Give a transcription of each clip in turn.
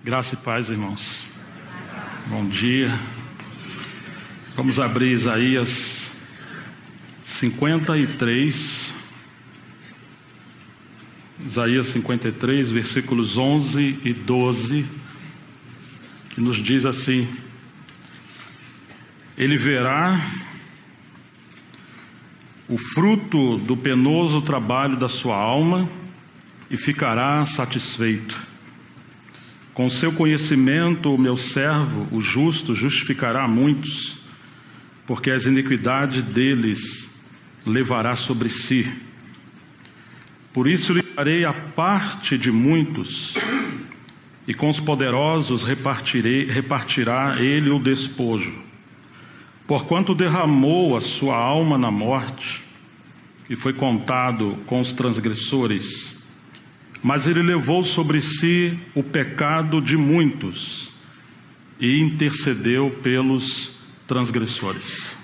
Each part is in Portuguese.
Graça e paz, irmãos. Bom dia. Vamos abrir Isaías 53. Isaías 53, versículos 11 e 12, que nos diz assim: Ele verá o fruto do penoso trabalho da sua alma e ficará satisfeito. Com seu conhecimento, o meu servo, o justo, justificará muitos, porque as iniquidades deles levará sobre si. Por isso lhe darei a parte de muitos, e com os poderosos repartirá ele o despojo. Porquanto derramou a sua alma na morte, e foi contado com os transgressores, mas ele levou sobre si o pecado de muitos e intercedeu pelos transgressores.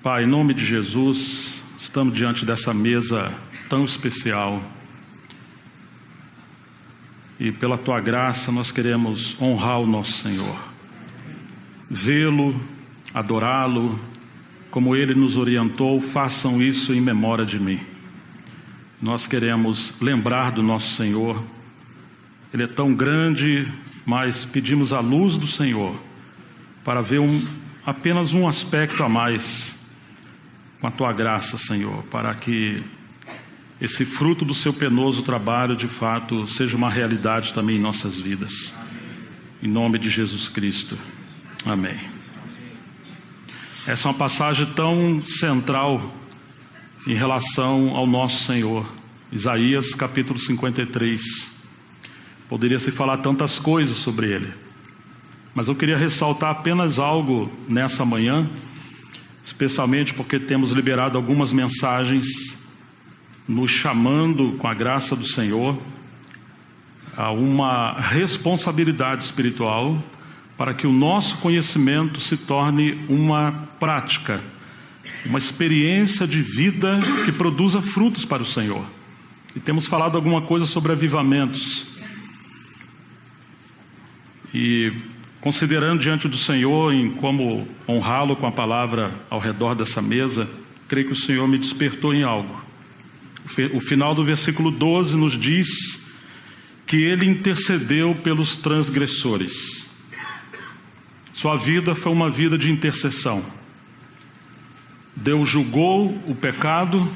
Pai, em nome de Jesus, estamos diante dessa mesa tão especial e pela Tua graça nós queremos honrar o nosso Senhor, vê-lo, adorá-lo, como Ele nos orientou. Façam isso em memória de mim. Nós queremos lembrar do nosso Senhor. Ele é tão grande, mas pedimos a luz do Senhor para ver apenas um aspecto a mais com a Tua graça, Senhor, para que esse fruto do Seu penoso trabalho, de fato, seja uma realidade também em nossas vidas. Em nome de Jesus Cristo. Amém. Essa é uma passagem tão central em relação ao nosso Senhor. Isaías capítulo 53. Poderia se falar tantas coisas sobre ele, mas eu queria ressaltar apenas algo nessa manhã, especialmente porque temos liberado algumas mensagens nos chamando, com a graça do Senhor, a uma responsabilidade espiritual para que o nosso conhecimento se torne uma prática, uma experiência de vida que produza frutos para o Senhor. E temos falado alguma coisa sobre avivamentos. E considerando diante do Senhor em como honrá-lo com a palavra ao redor dessa mesa, creio que o Senhor me despertou em algo. O final do versículo 12 nos diz que Ele intercedeu pelos transgressores. Sua vida foi uma vida de intercessão. Deus julgou o pecado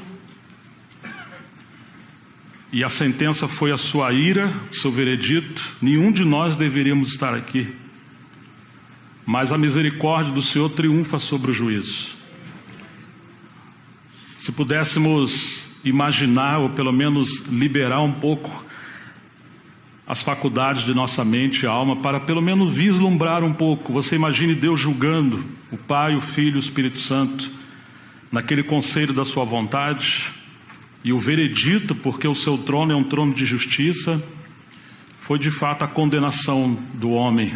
e a sentença foi a sua ira, seu veredito. Nenhum de nós deveríamos estar aqui, mas a misericórdia do Senhor triunfa sobre o juízo. Se pudéssemos imaginar, ou pelo menos liberar um pouco as faculdades de nossa mente e alma, para pelo menos vislumbrar um pouco. Você imagine Deus julgando o Pai, o Filho e o Espírito Santo naquele conselho da sua vontade, e o veredito, porque o seu trono é um trono de justiça, foi de fato a condenação do homem.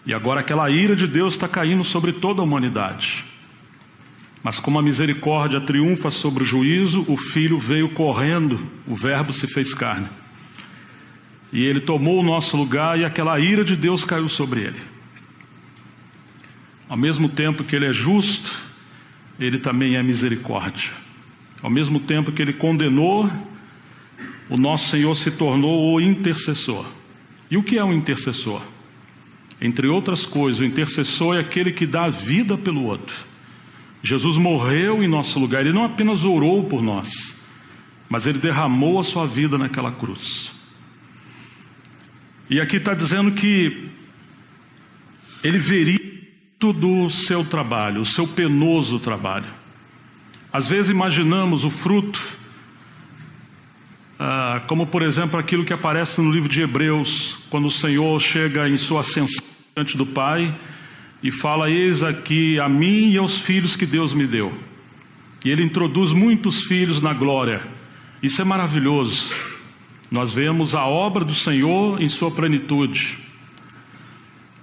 E agora aquela ira de Deus está caindo sobre toda a humanidade. Mas como a misericórdia triunfa sobre o juízo, o Filho veio correndo, o Verbo se fez carne. E Ele tomou o nosso lugar e aquela ira de Deus caiu sobre Ele. Ao mesmo tempo que Ele é justo, Ele também é misericórdia. Ao mesmo tempo que Ele condenou, o nosso Senhor se tornou o intercessor. E o que é um intercessor? Entre outras coisas, o intercessor é aquele que dá a vida pelo outro. Jesus morreu em nosso lugar. Ele não apenas orou por nós, mas Ele derramou a sua vida naquela cruz. E aqui está dizendo que Ele veria do seu trabalho, o seu penoso trabalho. Às vezes imaginamos o fruto, como por exemplo aquilo que aparece no livro de Hebreus, quando o Senhor chega em sua ascensão diante do Pai e fala: eis aqui a mim e aos filhos que Deus me deu. E Ele introduz muitos filhos na glória. Isso é maravilhoso. Nós vemos a obra do Senhor em sua plenitude.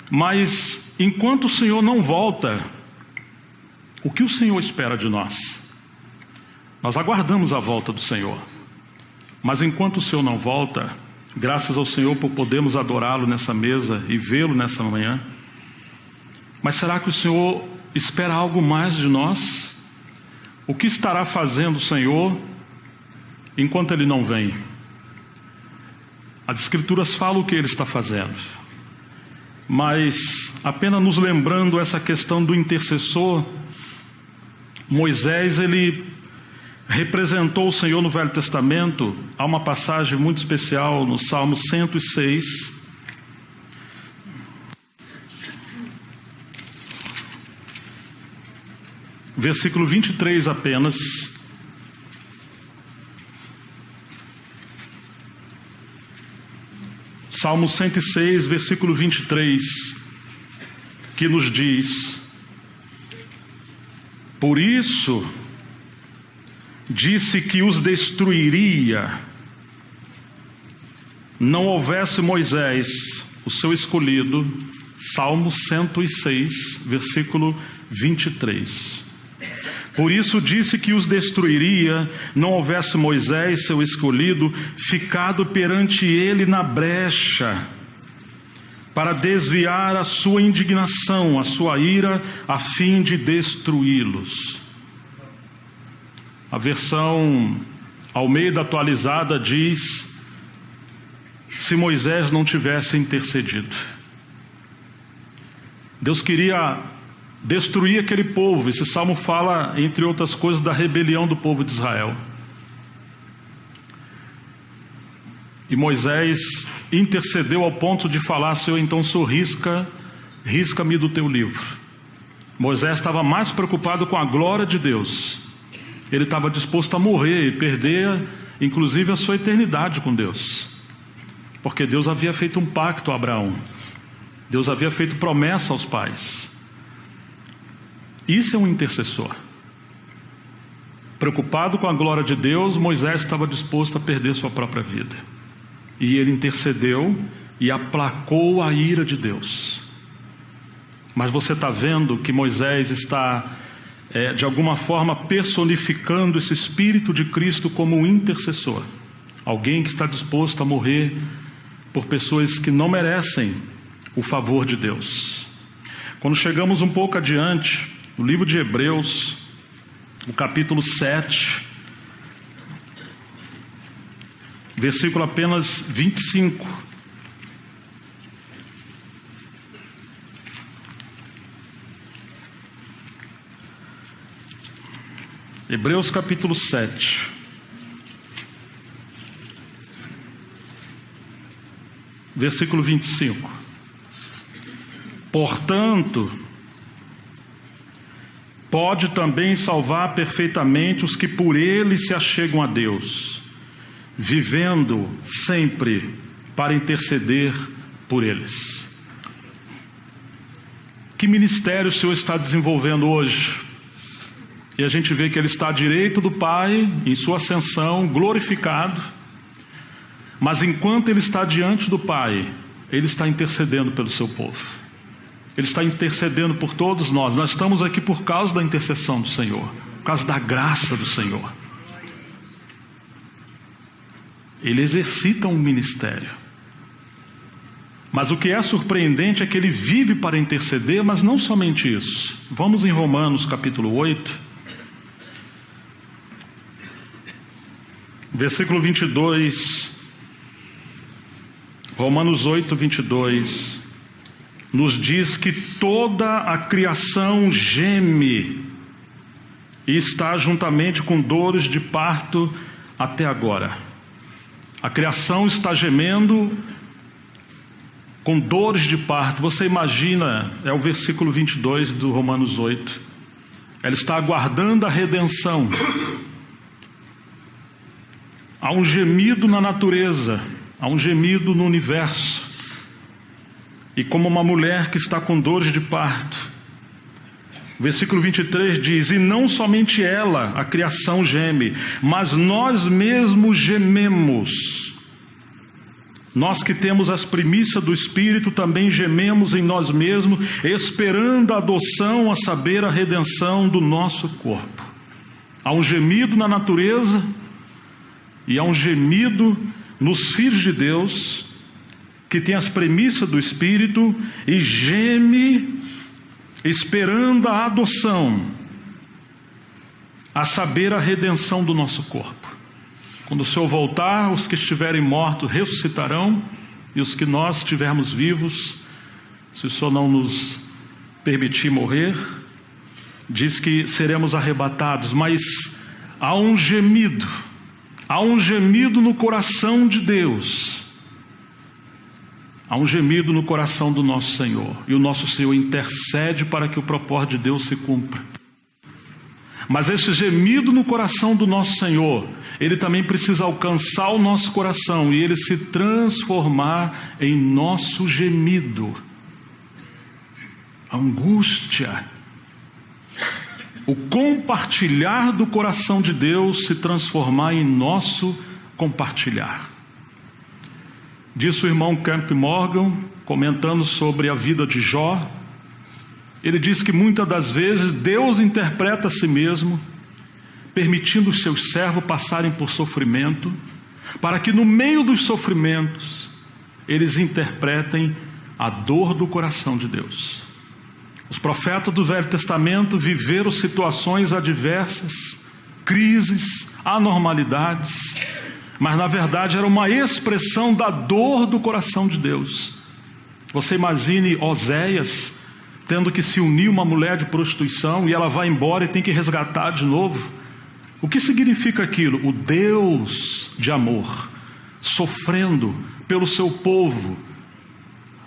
Mas enquanto o Senhor não volta, o que o Senhor espera de nós? Nós aguardamos a volta do Senhor. Mas enquanto o Senhor não volta, Graças ao Senhor por podermos adorá-lo nessa mesa e vê-lo nessa manhã. Mas será que o Senhor espera algo mais de nós? O que estará fazendo o Senhor enquanto Ele não vem? As Escrituras falam o que Ele está fazendo, mas apenas nos lembrando essa questão do intercessor, Moisés, ele representou o Senhor no Velho Testamento. Há uma passagem muito especial no Salmo 106, versículo 23 apenas. Salmo 106, versículo 23, que nos diz: por isso disse que os destruiria, não houvesse Moisés, o seu escolhido. Salmo 106, versículo 23. Por isso disse que os destruiria, não houvesse Moisés, seu escolhido, ficado perante ele na brecha, para desviar a sua indignação, a sua ira, a fim de destruí-los. A versão Almeida atualizada diz: se Moisés não tivesse intercedido. Deus queria destruir aquele povo. Esse salmo fala, entre outras coisas, da rebelião do povo de Israel. E Moisés intercedeu ao ponto de falar: Senhor, então o Senhor risca-me do teu livro. Moisés estava mais preocupado com a glória de Deus. Ele estava disposto a morrer e perder, inclusive, a sua eternidade com Deus, porque Deus havia feito um pacto a Abraão. Deus havia feito promessa aos pais. Isso é um intercessor. Preocupado com a glória de Deus, Moisés estava disposto a perder sua própria vida. E ele intercedeu e aplacou a ira de Deus. Mas você está vendo que Moisés está, de alguma forma, personificando esse Espírito de Cristo como um intercessor. Alguém que está disposto a morrer por pessoas que não merecem o favor de Deus. Quando chegamos um pouco adiante, no livro de Hebreus, no capítulo 7, versículo apenas 25. Hebreus capítulo 7. Versículo 25. Portanto, pode também salvar perfeitamente os que por ele se achegam a Deus, vivendo sempre para interceder por eles. Que ministério o Senhor está desenvolvendo hoje? E a gente vê que Ele está à direita do Pai, em sua ascensão, glorificado. Mas enquanto Ele está diante do Pai, Ele está intercedendo pelo seu povo. Ele está intercedendo por todos nós. Nós estamos aqui por causa da intercessão do Senhor, por causa da graça do Senhor. Ele exercita um ministério. Mas o que é surpreendente é que ele vive para interceder, mas não somente isso. Vamos em Romanos capítulo 8, versículo 22. Romanos 8, 22. Nos diz que toda a criação geme e está juntamente com dores de parto até agora. A criação está gemendo com dores de parto. Você imagina, é o versículo 22 do Romanos 8. Ela está aguardando a redenção. Há um gemido na natureza, há um gemido no universo. E como uma mulher que está com dores de parto. Versículo 23 diz: e não somente ela, a criação geme, mas nós mesmos gememos. Nós que temos as primícias do Espírito também gememos em nós mesmos, esperando a adoção, a saber, a redenção do nosso corpo. Há um gemido na natureza e há um gemido nos filhos de Deus, que tem as premissas do Espírito e geme esperando a adoção, a saber, a redenção do nosso corpo. Quando o Senhor voltar, os que estiverem mortos ressuscitarão, e os que nós estivermos vivos, se o Senhor não nos permitir morrer, diz que seremos arrebatados. Mas há um gemido no coração de Deus, há um gemido no coração do nosso Senhor, e o nosso Senhor intercede para que o propósito de Deus se cumpra. Mas esse gemido no coração do nosso Senhor, ele também precisa alcançar o nosso coração e ele se transformar em nosso gemido. A angústia, o compartilhar do coração de Deus se transformar em nosso compartilhar. Disse o irmão Camp Morgan, comentando sobre a vida de Jó. Ele diz que muitas das vezes Deus interpreta a si mesmo, permitindo os seus servos passarem por sofrimento, para que no meio dos sofrimentos eles interpretem a dor do coração de Deus. Os profetas do Velho Testamento viveram situações adversas, crises, anormalidades, mas na verdade era uma expressão da dor do coração de Deus. Você imagine Oséias tendo que se unir uma mulher de prostituição e ela vai embora e tem que resgatar de novo. O que significa aquilo? O Deus de amor sofrendo pelo seu povo,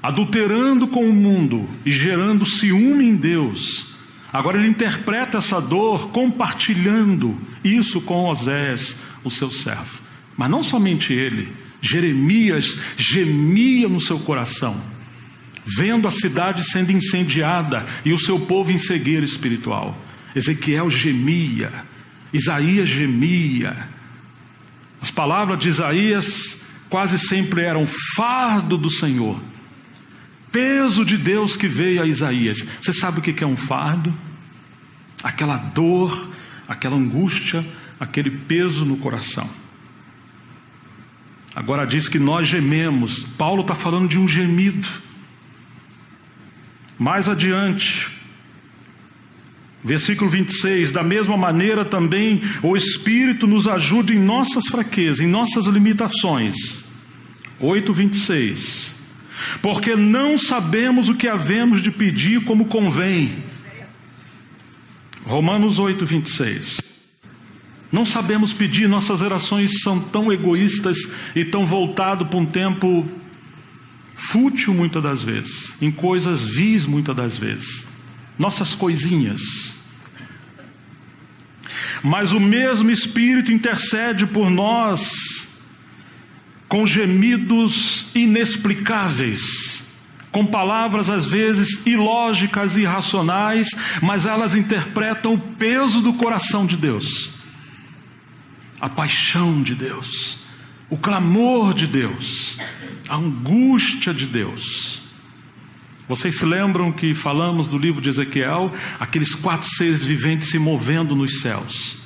adulterando com o mundo e gerando ciúme em Deus. Agora ele interpreta essa dor compartilhando isso com Oséias, o seu servo. Mas não somente ele, Jeremias gemia no seu coração, vendo a cidade sendo incendiada e o seu povo em cegueira espiritual. Ezequiel gemia, Isaías gemia. As palavras de Isaías quase sempre eram fardo do Senhor, peso de Deus que veio a Isaías. Você sabe o que é um fardo? Aquela dor, aquela angústia, aquele peso no coração. Agora diz que nós gememos. Paulo está falando de um gemido. Mais adiante, versículo 26, da mesma maneira também o Espírito nos ajuda em nossas fraquezas, em nossas limitações. 8:26, porque não sabemos o que havemos de pedir como convém. Romanos 8:26, não sabemos pedir, nossas orações são tão egoístas e tão voltadas para um tempo fútil muitas das vezes, em coisas vis muitas das vezes, nossas coisinhas. Mas o mesmo Espírito intercede por nós com gemidos inexplicáveis, com palavras às vezes ilógicas e irracionais, mas elas interpretam o peso do coração de Deus, a paixão de Deus, o clamor de Deus, a angústia de Deus. Vocês se lembram que falamos do livro de Ezequiel, aqueles 4 seres viventes se movendo nos céus,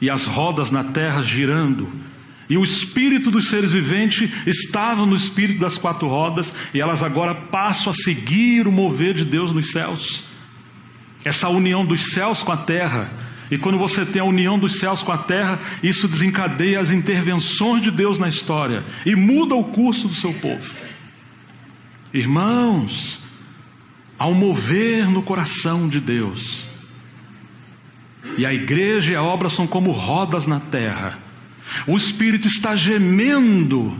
e as rodas na terra girando, e o espírito dos seres viventes estava no espírito das 4 rodas, e elas agora passam a seguir o mover de Deus nos céus. Essa união dos céus com a terra. E quando você tem a união dos céus com a terra, isso desencadeia as intervenções de Deus na história e muda o curso do seu povo. Irmãos, há um mover no coração de Deus, e a igreja e a obra são como rodas na terra. O Espírito está gemendo,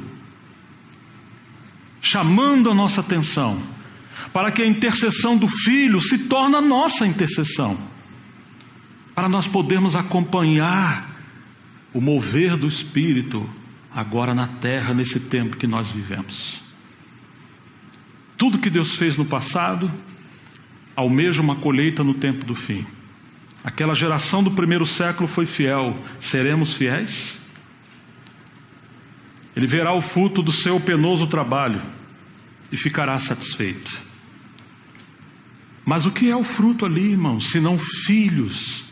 chamando a nossa atenção, para que a intercessão do Filho se torne a nossa intercessão, para nós podermos acompanhar o mover do Espírito agora na terra, nesse tempo que nós vivemos. Tudo que Deus fez no passado almeja uma colheita no tempo do fim. Aquela geração do primeiro século foi fiel. Seremos fiéis? Ele verá o fruto do seu penoso trabalho e ficará satisfeito. Mas o que é o fruto ali, irmãos, senão filhos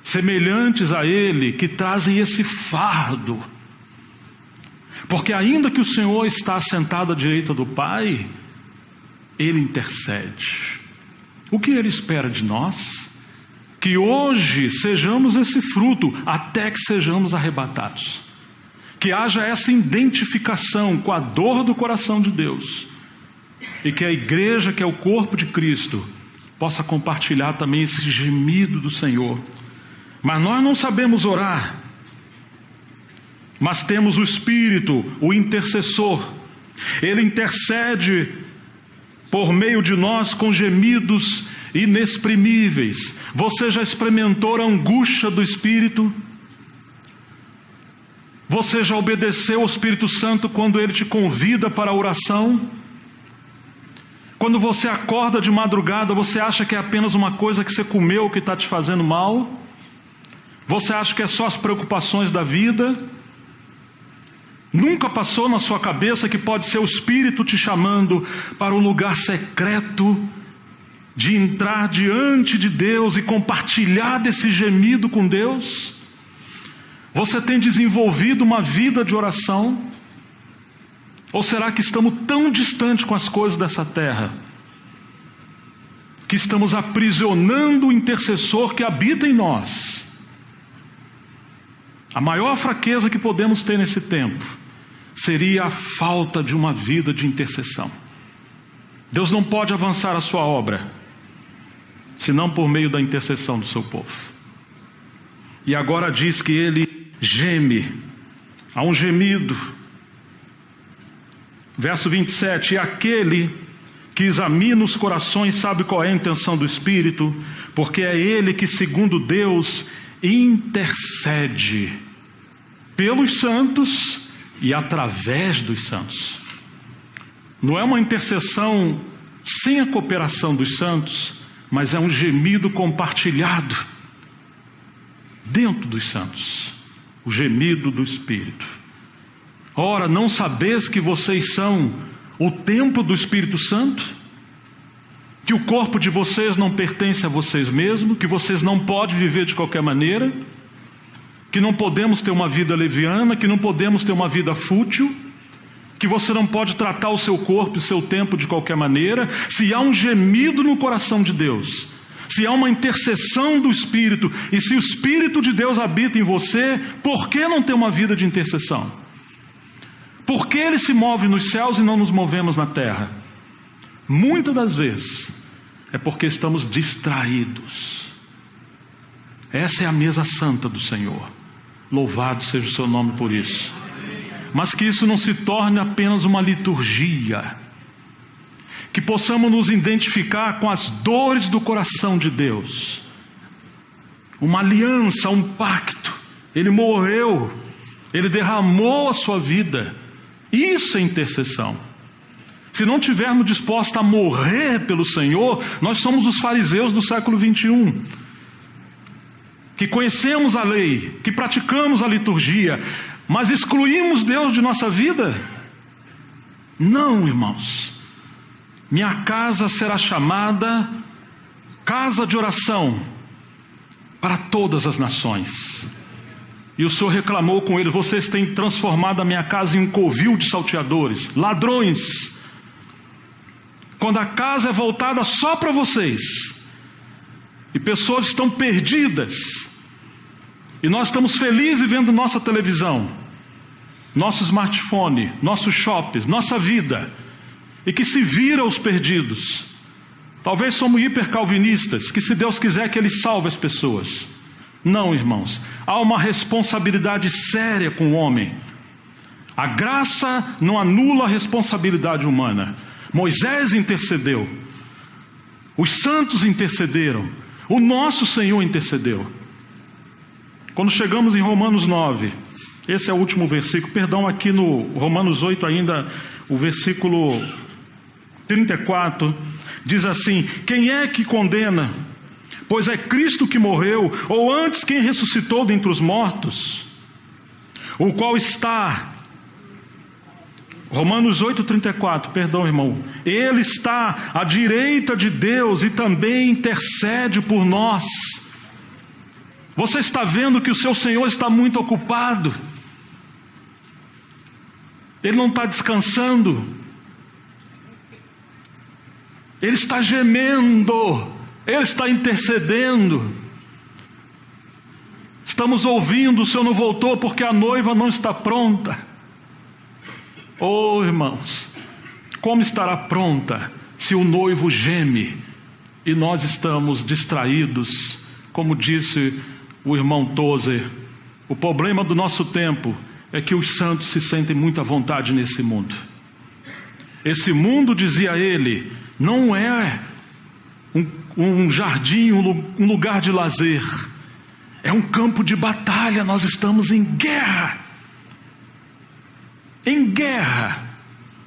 semelhantes a Ele, que trazem esse fardo, Porque ainda que o Senhor está assentado à direita do Pai, Ele intercede. O que Ele espera de nós? Que hoje sejamos esse fruto, até que sejamos arrebatados. Que haja essa identificação com a dor do coração de Deus. E que a igreja, que é o corpo de Cristo, possa compartilhar também esse gemido do Senhor. Mas nós não sabemos orar. Mas temos o Espírito, o intercessor. Ele intercede por meio de nós com gemidos inexprimíveis. Você já experimentou a angústia do Espírito? Você já obedeceu ao Espírito Santo quando Ele te convida para a oração? Quando você acorda de madrugada, você acha que é apenas uma coisa que você comeu que está te fazendo mal? Você acha que é só as preocupações da vida? Nunca passou na sua cabeça que pode ser o Espírito te chamando para um lugar secreto, de entrar diante de Deus e compartilhar desse gemido com Deus? Você tem desenvolvido uma vida de oração? Ou será que estamos tão distantes com as coisas dessa terra, que estamos aprisionando o intercessor que habita em nós? A maior fraqueza que podemos ter nesse tempo seria a falta de uma vida de intercessão. Deus não pode avançar a sua obra senão por meio da intercessão do seu povo. E agora diz que Ele geme, há um gemido. Verso 27, e aquele que examina os corações sabe qual é a intenção do Espírito, porque é Ele que, segundo Deus, intercede pelos santos e através dos santos. Não é uma intercessão sem a cooperação dos santos, mas é um gemido compartilhado dentro dos santos, o gemido do Espírito. Ora, não sabeis que vocês são o templo do Espírito Santo? Que o corpo de vocês não pertence a vocês mesmos? Que vocês não podem viver de qualquer maneira? Que não podemos ter uma vida leviana? Que não podemos ter uma vida fútil? Que você não pode tratar o seu corpo e seu tempo de qualquer maneira? Se há um gemido no coração de Deus, se há uma intercessão do Espírito, e se o Espírito de Deus habita em você, por que não ter uma vida de intercessão? Por que Ele se move nos céus e não nos movemos na terra? Muitas das vezes é porque estamos distraídos. Essa é a mesa santa do Senhor. Louvado seja o seu nome por isso. Mas que isso não se torne apenas uma liturgia. Que possamos nos identificar com as dores do coração de Deus. Uma aliança, um pacto. Ele morreu, Ele derramou a sua vida. Isso é intercessão. Se não tivermos dispostos a morrer pelo Senhor, nós somos os fariseus do século 21. Que conhecemos a lei, que praticamos a liturgia, mas excluímos Deus de nossa vida? Não, irmãos. Minha casa será chamada casa de oração para todas as nações. E o Senhor reclamou com ele: vocês têm transformado a minha casa em um covil de salteadores, ladrões. Quando a casa é voltada só para vocês, e pessoas estão perdidas, e nós estamos felizes vendo nossa televisão, nosso smartphone, nossos shoppings, nossa vida, e que se vira aos perdidos. Talvez somos hipercalvinistas, que se Deus quiser que Ele salve as pessoas. Não, irmãos, há uma responsabilidade séria com o homem. A graça não anula a responsabilidade humana. Moisés intercedeu, os santos intercederam, o nosso Senhor intercedeu. Quando chegamos em Romanos 9, esse é o último versículo, perdão, aqui no Romanos 8 ainda, o versículo 34, diz assim: quem é que condena? Pois é Cristo que morreu, ou antes quem ressuscitou dentre os mortos, o qual está, Romanos 8,34, perdão, irmão, Ele está à direita de Deus e também intercede por nós. Você está vendo que o seu Senhor está muito ocupado. Ele não está descansando. Ele está gemendo. Ele está intercedendo. Estamos ouvindo, o Senhor não voltou porque a noiva não está pronta. Oh, irmãos, como estará pronta se o noivo geme e nós estamos distraídos? Como disse o irmão Tozer, o problema do nosso tempo é que os santos se sentem muito à vontade nesse mundo. Esse mundo, dizia ele, não é um jardim, um lugar de lazer. É um campo de batalha. Nós estamos em guerra. Em guerra.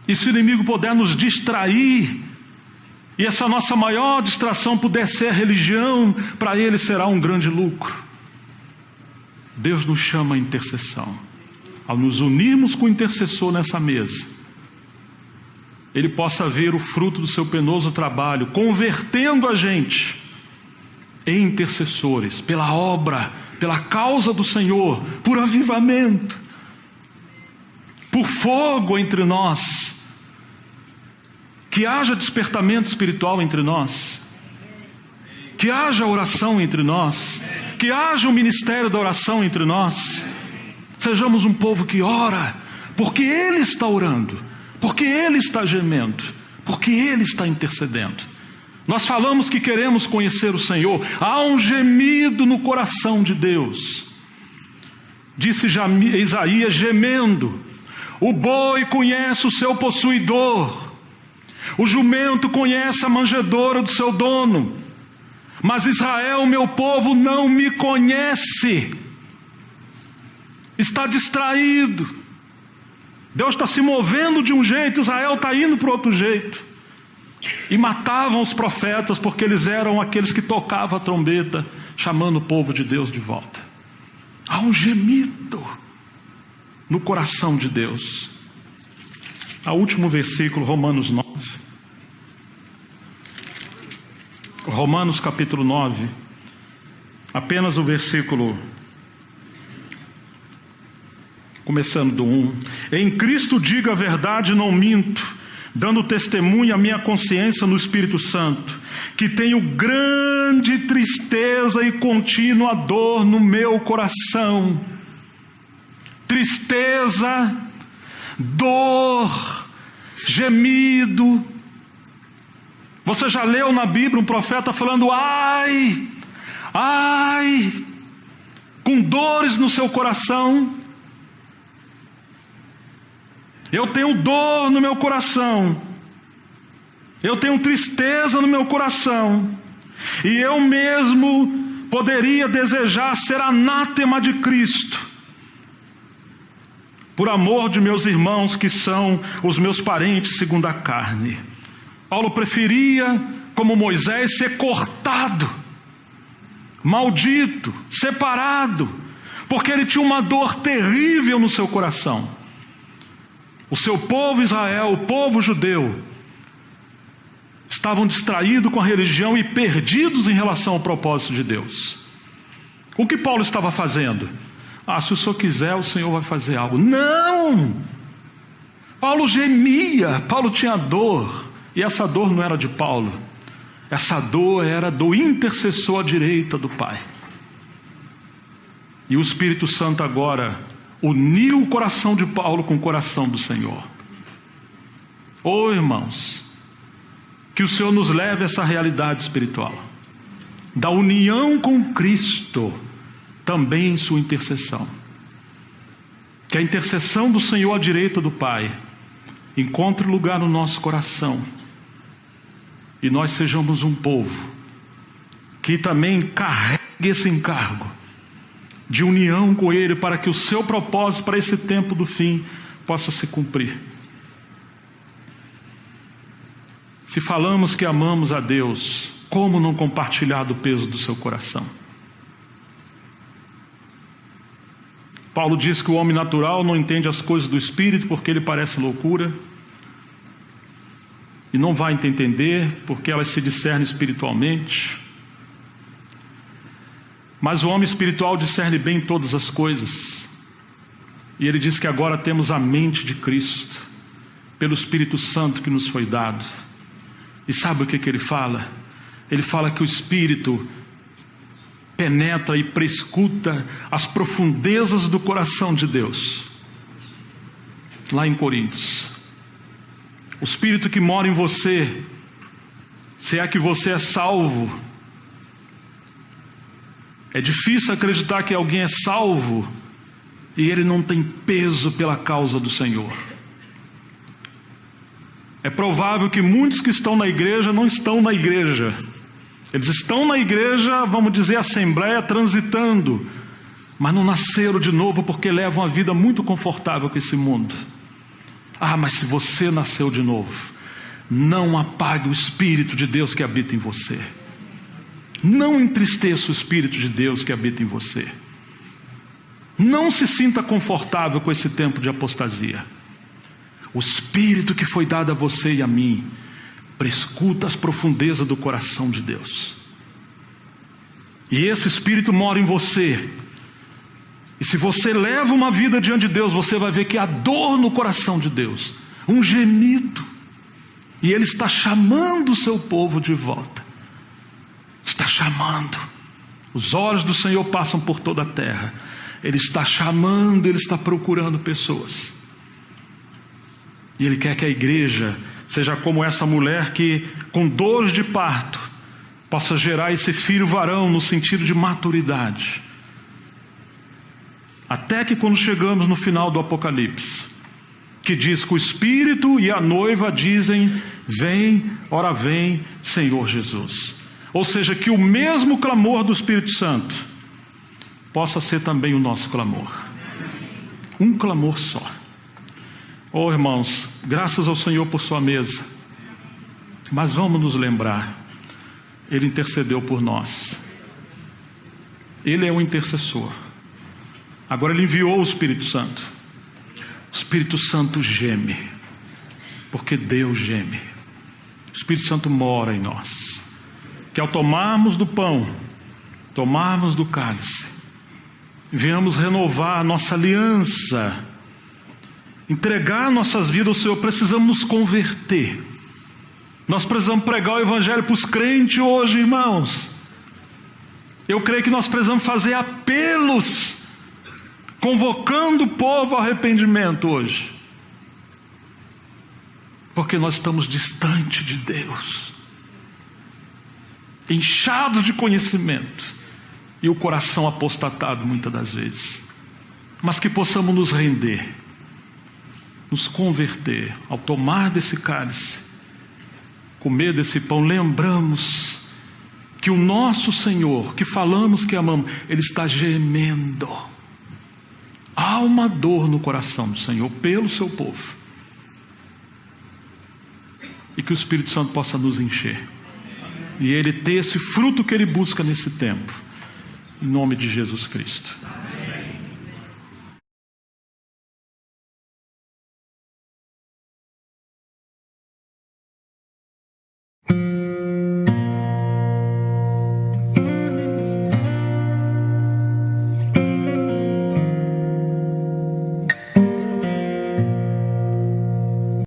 E se o inimigo puder nos distrair, e essa nossa maior distração puder ser a religião, para ele será um grande lucro. Deus nos chama à intercessão. Ao nos unirmos com o intercessor nessa mesa, ele possa ver o fruto do seu penoso trabalho, convertendo a gente em intercessores, pela obra, pela causa do Senhor, por avivamento, por fogo entre nós, que haja despertamento espiritual entre nós, que haja oração entre nós, que haja o ministério da oração entre nós, sejamos um povo que ora, porque Ele está orando, porque Ele está gemendo, porque Ele está intercedendo. Nós falamos que queremos conhecer o Senhor. Há um gemido no coração de Deus. Disse Isaías gemendo: o boi conhece o seu possuidor, o jumento conhece a manjedoura do seu dono, mas Israel, meu povo, não me conhece. Está distraído. Deus está se movendo de um jeito, Israel está indo para outro jeito. E matavam os profetas porque eles eram aqueles que tocavam a trombeta, chamando o povo de Deus de volta. Há um gemido no coração de Deus. O último versículo, Romanos 9. Romanos capítulo 9. Apenas o versículo, começando do 1. Em Cristo digo a verdade, não minto, dando testemunho à minha consciência no Espírito Santo, que tenho grande tristeza e contínua dor no meu coração. Tristeza, dor, gemido. Você já leu na Bíblia um profeta falando ai, ai, com dores no seu coração? Eu tenho dor no meu coração, eu tenho tristeza no meu coração, e eu mesmo poderia desejar ser anátema de Cristo, por amor de meus irmãos que são os meus parentes segundo a carne. Paulo preferia, como Moisés, ser cortado, maldito, separado, porque ele tinha uma dor terrível no seu coração. O seu povo Israel, o povo judeu, estavam distraídos com a religião e perdidos em relação ao propósito de Deus. O que Paulo estava fazendo? Se o Senhor quiser, o Senhor vai fazer algo. Não! Paulo gemia, Paulo tinha dor, e essa dor não era de Paulo, essa dor era do intercessor à direita do Pai. E o Espírito Santo agora uniu o coração de Paulo com o coração do Senhor. Irmãos, que o Senhor nos leve a essa realidade espiritual, da união com Cristo, também em sua intercessão. Que a intercessão do Senhor à direita do Pai encontre lugar no nosso coração, e nós sejamos um povo que também carregue esse encargo de união com Ele, para que o seu propósito para esse tempo do fim possa se cumprir. Se falamos que amamos a Deus, como não compartilhar do peso do seu coração? Paulo diz que o homem natural não entende as coisas do Espírito porque ele parece loucura, e não vai entender porque elas se discernem espiritualmente. Mas o homem espiritual discerne bem todas as coisas, E ele diz que agora temos a mente de Cristo, pelo Espírito Santo que nos foi dado. E sabe o que ele fala? Ele fala que o Espírito penetra e prescuta as profundezas do coração de Deus. Lá em Coríntios. O Espírito que mora em você, se é que você é salvo. É difícil acreditar que alguém é salvo e ele não tem peso pela causa do Senhor. É provável que muitos que estão na igreja não estão na igreja. Eles estão na igreja, vamos dizer, assembleia, transitando, mas não nasceram de novo porque levam uma vida muito confortável com esse mundo. Ah, mas se você nasceu de novo, não apague o Espírito de Deus que habita em você. Não entristeça o Espírito de Deus que habita em você. Não se sinta confortável com esse tempo de apostasia. O Espírito que foi dado a você e a mim prescuta as profundezas do coração de Deus. E esse Espírito mora em você. E se você leva uma vida diante de Deus, você vai ver que há dor no coração de Deus, um gemido. E Ele está chamando o seu povo de volta. Está chamando. Os olhos do Senhor passam por toda a terra. Ele está chamando, Ele está procurando pessoas. E Ele quer que a igreja seja como essa mulher que, com dores de parto, possa gerar esse filho varão no sentido de maturidade. Até que quando chegamos no final do Apocalipse, que diz que o Espírito e a noiva dizem: vem, ora vem, Senhor Jesus. Ou seja, que o mesmo clamor do Espírito Santo possa ser também o nosso clamor. Um clamor só. Oh, irmãos, graças ao Senhor por sua mesa. Mas vamos nos lembrar, Ele intercedeu por nós. Ele é o intercessor. Agora Ele enviou o Espírito Santo. O Espírito Santo geme, porque Deus geme. O Espírito Santo mora em nós. Que ao tomarmos do pão, tomarmos do cálice, venhamos renovar a nossa aliança, entregar nossas vidas ao Senhor. Precisamos nos converter. Nós precisamos pregar o Evangelho para os crentes hoje, irmãos. Eu creio que nós precisamos fazer apelos, convocando o povo ao arrependimento hoje, porque nós estamos distante de Deus, inchados de conhecimento e o coração apostatado muitas das vezes. Mas que possamos nos render, nos converter. Ao tomar desse cálice, comer desse pão, lembramos que o nosso Senhor, que falamos que amamos, Ele está gemendo. Há uma dor no coração do Senhor pelo seu povo. E que o Espírito Santo possa nos encher. E Ele ter esse fruto que Ele busca nesse tempo. Em nome de Jesus Cristo.